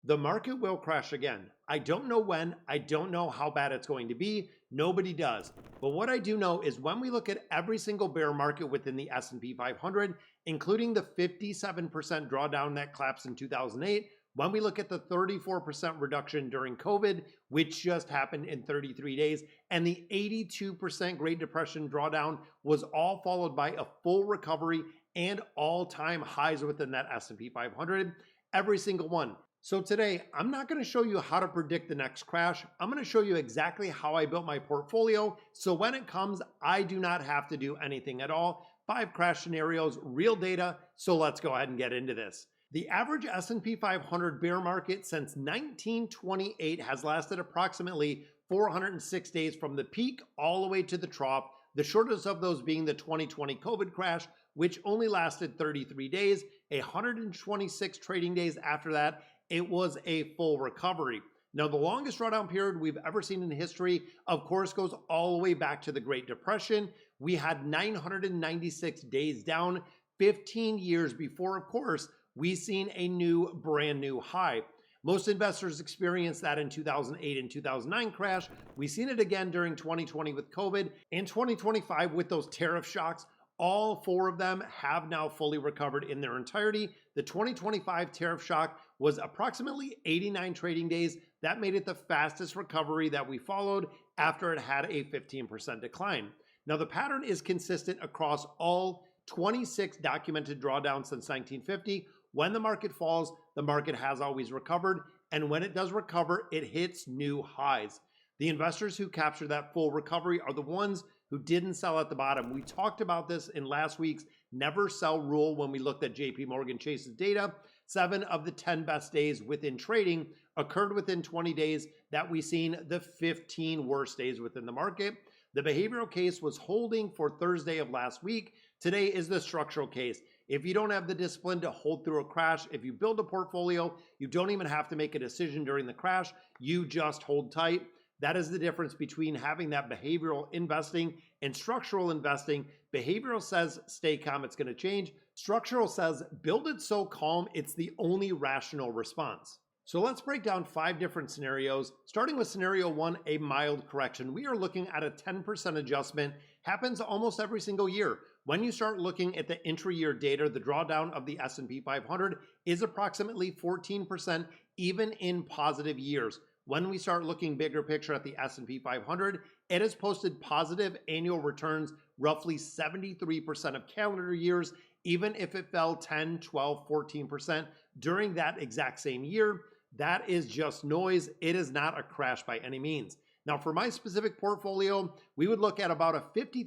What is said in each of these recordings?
The market will crash again. I don't know when, I don't know how bad it's going to be. Nobody does. But what I do know is when we look at every single bear market within the S&P 500, including the 57% drawdown that collapsed in 2008, when we look at the 34% reduction during COVID, which just happened in 33 days, and the 82% Great Depression drawdown was all followed by a full recovery and all-time highs within that S&P 500, every single one. So today, I'm not going to show you how to predict the next crash. I'm going to show you exactly how I built my portfolio. So when it comes, I do not have to do anything at all. 5 crash scenarios, real data. So let's go ahead and get into this. The average S&P 500 bear market since 1928 has lasted approximately 406 days from the peak all the way to the trough, the shortest of those being the 2020 COVID crash, which only lasted 33 days, 126 trading days after that. It was a full recovery. Now, the longest drawdown period we've ever seen in history, of course, goes all the way back to the Great Depression. We had 996 days down, 15 years before, of course, we seen a brand new high. Most investors experienced that in 2008 and 2009 crash. We've seen it again during 2020 with COVID and 2025 with those tariff shocks. All 4 of them have now fully recovered in their entirety. The 2025 tariff shock was approximately 89 trading days. That made it the fastest recovery that we followed after it had a 15% decline. Now, the pattern is consistent across all 26 documented drawdowns since 1950. When the market falls, the market has always recovered. And when it does recover, it hits new highs. The investors who capture that full recovery are the ones who didn't sell at the bottom. We talked about this in last week's never sell rule when we looked at JP Morgan Chase's data. 7 of the 10 best days within trading occurred within 20 days that we seen the 15 worst days within the market. The behavioral case was holding for Thursday of last week. Today is the structural case. If you don't have the discipline to hold through a crash, if you build a portfolio, you don't even have to make a decision during the crash. You just hold tight. That is the difference between having that behavioral investing and structural investing. Behavioral says, stay calm, it's going to change. Structural says, build it so calm, it's the only rational response. So let's break down 5 different scenarios. Starting with scenario 1, a mild correction. We are looking at a 10% adjustment. Happens almost every single year. When you start looking at the intra-year data, the drawdown of the S&P 500 is approximately 14%, even in positive years. When we start looking bigger picture at the S&P 500, it has posted positive annual returns roughly 73% of calendar years, even if it fell 10, 12, 14% during that exact same year. That is just noise. It is not a crash by any means. Now, for my specific portfolio, we would look at about a $50,000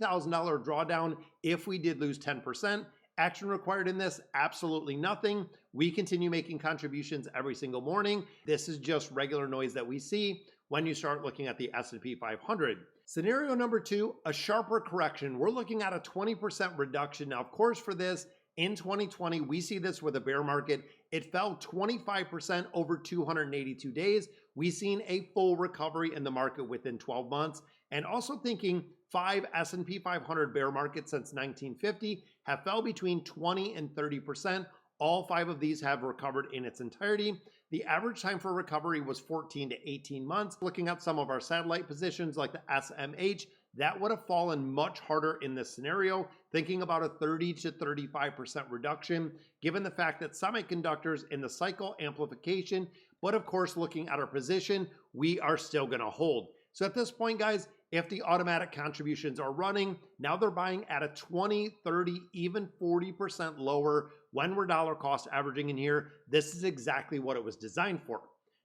drawdown if we did lose 10%. Action required in this, absolutely nothing. We continue making contributions every single morning. This is just regular noise that we see when you start looking at the S&P 500. Scenario number 2, a sharper correction. We're looking at a 20% reduction. Now, of course, for this, in 2020, we see this with a bear market. It fell 25% over 282 days. We've seen a full recovery in the market within 12 months. And also thinking 5 S&P 500 bear markets since 1950 have fell between 20 and 30%. All 5 of these have recovered in its entirety. The average time for recovery was 14 to 18 months. Looking at some of our satellite positions like the SMH, that would have fallen much harder in this scenario, thinking about a 30 to 35% reduction, given the fact that semiconductors in the cycle amplification, but of course, looking at our position, we are still gonna hold. So at this point, guys, if the automatic contributions are running, now they're buying at a 20, 30, even 40% lower when we're dollar cost averaging in here. This is exactly what it was designed for.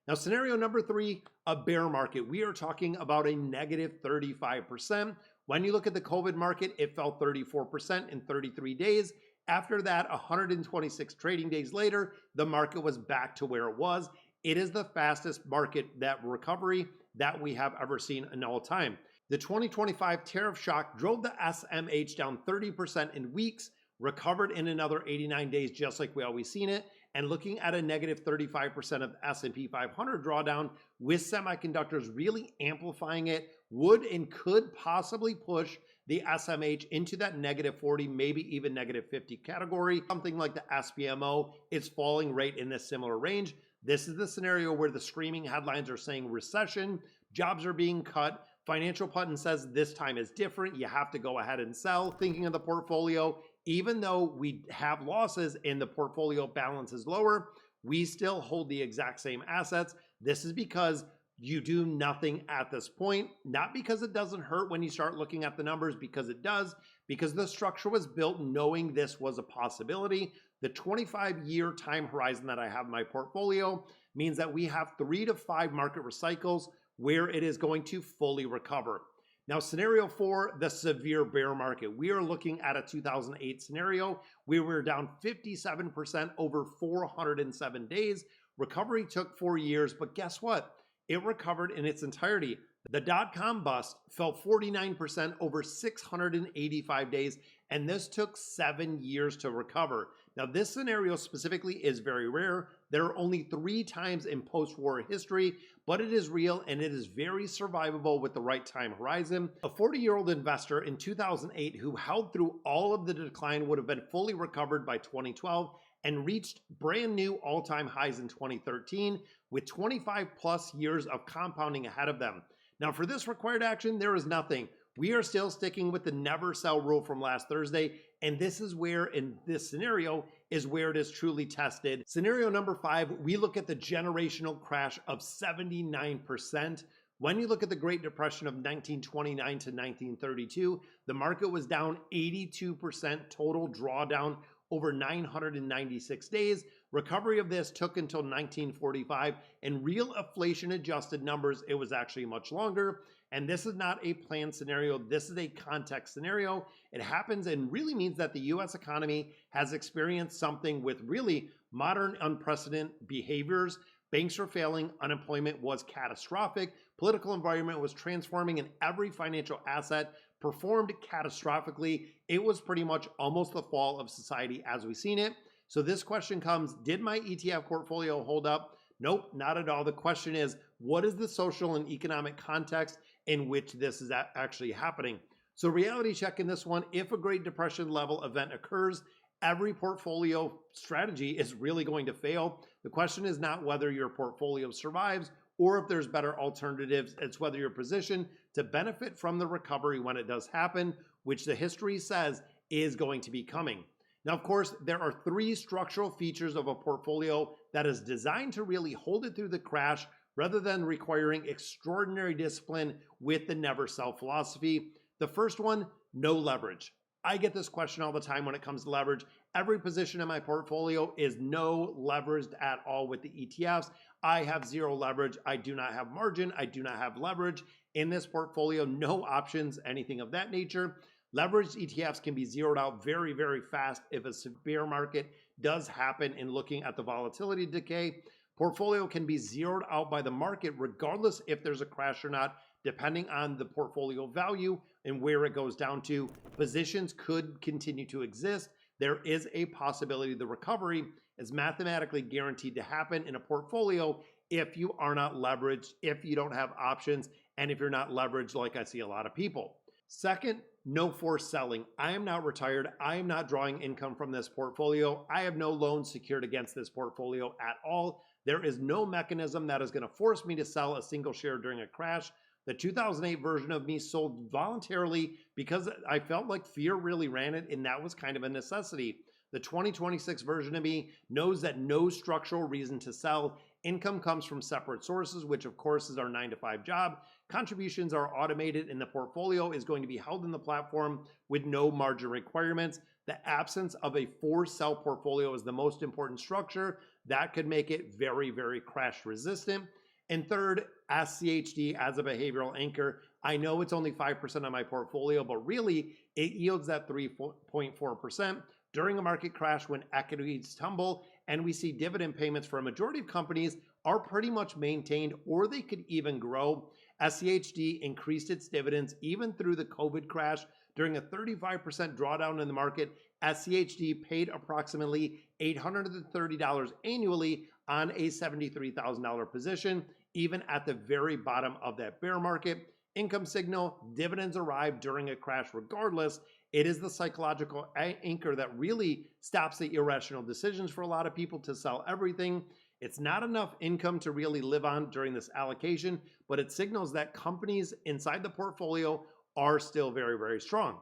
Now, scenario number 3, a bear market. We are talking about a negative 35%. When you look at the COVID market, it fell 34% in 33 days. After that, 126 trading days later, the market was back to where it was. It is the fastest market recovery that we have ever seen in all time. The 2025 tariff shock drove the SMH down 30% in weeks, recovered in another 89 days, just like we always seen it. And looking at a negative 35% of S&P 500 drawdown with semiconductors really amplifying it would and could possibly push the SMH into that negative 40, maybe even negative 50 category. Something like the SPMO is falling right in this similar range. This is the scenario where the screaming headlines are saying recession, jobs are being cut. Financial Puttin says this time is different. You have to go ahead and sell. Thinking of the portfolio, even though we have losses and the portfolio balance is lower, we still hold the exact same assets. This is because you do nothing at this point, not because it doesn't hurt when you start looking at the numbers, because it does, because the structure was built knowing this was a possibility. The 25-year time horizon that I have in my portfolio means that we have 3 to 5 market recycles where it is going to fully recover. Now, scenario 4, the severe bear market. We are looking at a 2008 scenario where we're down 57% over 407 days. Recovery took 4 years, but guess what? It recovered in its entirety. The dot-com bust fell 49% over 685 days, and this took 7 years to recover. Now, this scenario specifically is very rare. There are only 3 times in post-war history, but it is real and it is very survivable with the right time horizon. A 40-year-old investor in 2008 who held through all of the decline would have been fully recovered by 2012 and reached brand new all-time highs in 2013 with 25 plus years of compounding ahead of them. Now, for this required action, there is nothing. We are still sticking with the never sell rule from last Thursday, and this is where, in this scenario, is where it is truly tested. Scenario number 5, we look at the generational crash of 79%. When you look at the Great Depression of 1929 to 1932, the market was down 82% total drawdown over 996 days. Recovery of this took until 1945, and real inflation adjusted numbers, it was actually much longer. And this is not a planned scenario. This is a context scenario. It happens and really means that the US economy has experienced something with really modern unprecedented behaviors. Banks were failing, unemployment was catastrophic, political environment was transforming, and every financial asset performed catastrophically. It was pretty much almost the fall of society as we've seen it. So this question comes, did my ETF portfolio hold up? Nope, not at all. The question is, what is the social and economic context in which this is actually happening? So reality check in this one, if a Great Depression level event occurs, every portfolio strategy is really going to fail. The question is not whether your portfolio survives or if there's better alternatives. It's whether you're positioned to benefit from the recovery when it does happen, which the history says is going to be coming. Now, of course, there are 3 structural features of a portfolio that is designed to really hold it through the crash rather than requiring extraordinary discipline with the never sell philosophy. The first one, no leverage. I get this question all the time when it comes to leverage. Every position in my portfolio is no leveraged at all with the ETFs. I have 0 leverage. I do not have margin. I do not have leverage in this portfolio. No options, anything of that nature. Leveraged ETFs can be zeroed out very, very fast if a severe market does happen in looking at the volatility decay. Portfolio can be zeroed out by the market regardless if there's a crash or not, depending on the portfolio value and where it goes down to. Positions could continue to exist. There is a possibility the recovery is mathematically guaranteed to happen in a portfolio if you are not leveraged, if you don't have options, and if you're not leveraged like I see a lot of people. Second, no forced selling. I am not retired. I am not drawing income from this portfolio. I have no loans secured against this portfolio at all. There is no mechanism that is going to force me to sell a single share during a crash. The 2008 version of me sold voluntarily because I felt like fear really ran it, and that was kind of a necessity. The 2026 version of me knows that no structural reason to sell. Income comes from separate sources, which of course is our 9-to-5 job. Contributions are automated and the portfolio is going to be held in the platform with no margin requirements. The absence of a forced sell portfolio is the most important structure that could make it very, very crash resistant. And third, SCHD as a behavioral anchor. I know it's only 5% of my portfolio, but really it yields that 3.4%. During a market crash when equities tumble and we see dividend payments for a majority of companies are pretty much maintained or they could even grow. SCHD increased its dividends even through the COVID crash. During a 35% drawdown in the market, SCHD paid approximately $830 annually on a $73,000 position, even at the very bottom of that bear market. Income signal, dividends arrive during a crash regardless. It is the psychological anchor that really stops the irrational decisions for a lot of people to sell everything. It's not enough income to really live on during this allocation, but it signals that companies inside the portfolio are still very, very strong.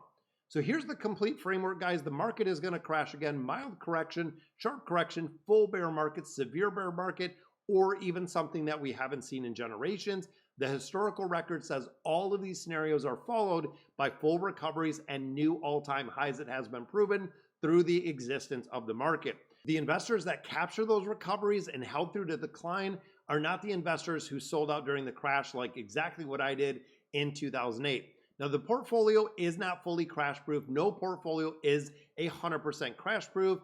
So here's the complete framework, guys. The market is going to crash again, mild correction, sharp correction, full bear market, severe bear market, or even something that we haven't seen in generations. The historical record says all of these scenarios are followed by full recoveries and new all-time highs. It has been proven through the existence of the market. The investors that capture those recoveries and held through the decline are not the investors who sold out during the crash, like exactly what I did in 2008. Now, the portfolio is not fully crash proof. No portfolio is 100% crash proof.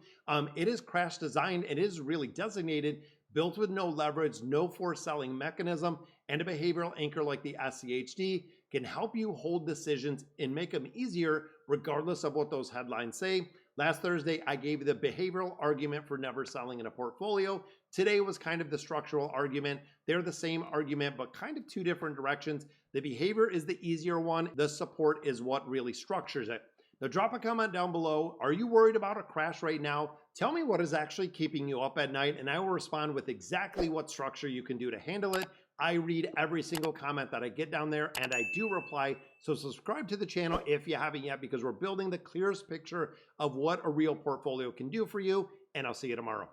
It is crash designed. It is really designated, built with no leverage, no forced selling mechanism, and a behavioral anchor like the SCHD can help you hold decisions and make them easier regardless of what those headlines say. Last Thursday, I gave you the behavioral argument for never selling in a portfolio. Today was kind of the structural argument. They're the same argument, but kind of two different directions. The behavior is the easier one. The support is what really structures it. Now, drop a comment down below. Are you worried about a crash right now? Tell me what is actually keeping you up at night, and I will respond with exactly what structure you can do to handle it. I read every single comment that I get down there, and I do reply. So subscribe to the channel if you haven't yet, because we're building the clearest picture of what a real portfolio can do for you, and I'll see you tomorrow.